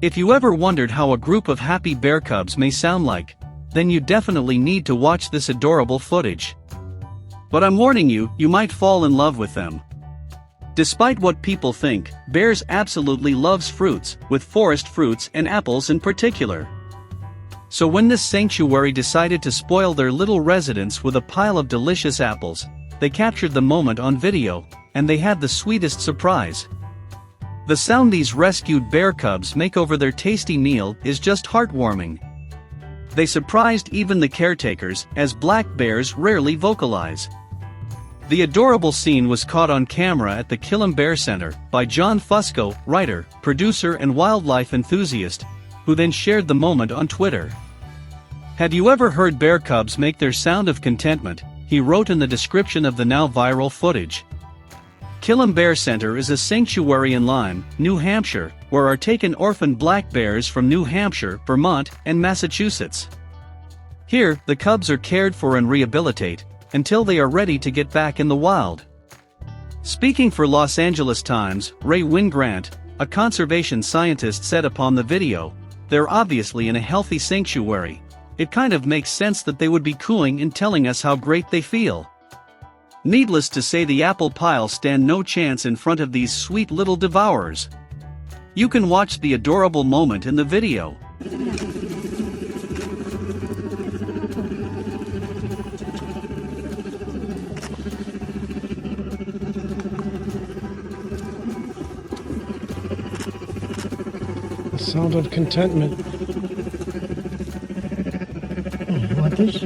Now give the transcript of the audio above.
If you ever wondered how a group of happy bear cubs may sound like, then you definitely need to watch this adorable footage. But I'm warning you, you might fall in love with them. Despite what people think, bears absolutely loves fruits, with forest fruits and apples in particular. So when this sanctuary decided to spoil their little residence with a pile of delicious apples, they captured the moment on video, and they had the sweetest surprise. The sound these rescued bear cubs make over their tasty meal is just heartwarming. They surprised even the caretakers, as black bears rarely vocalize. The adorable scene was caught on camera at the Killam Bear Center by John Fusco, writer, producer and wildlife enthusiast, who then shared the moment on Twitter. "Have you ever heard bear cubs make their sound of contentment?" he wrote in the description of the now viral footage. Killam Bear Center is a sanctuary in Lyme, New Hampshire, where are taken orphaned black bears from New Hampshire, Vermont, and Massachusetts. Here, the cubs are cared for and rehabilitated until they are ready to get back in the wild. Speaking for Los Angeles Times, Ray Wingrant, a conservation scientist, said upon the video, "They're obviously in a healthy sanctuary. It kind of makes sense that they would be cooing and telling us how great they feel." Needless to say, the apple pile stand no chance in front of these sweet little devourers. You can watch the adorable moment in the video. The sound of contentment. You want this?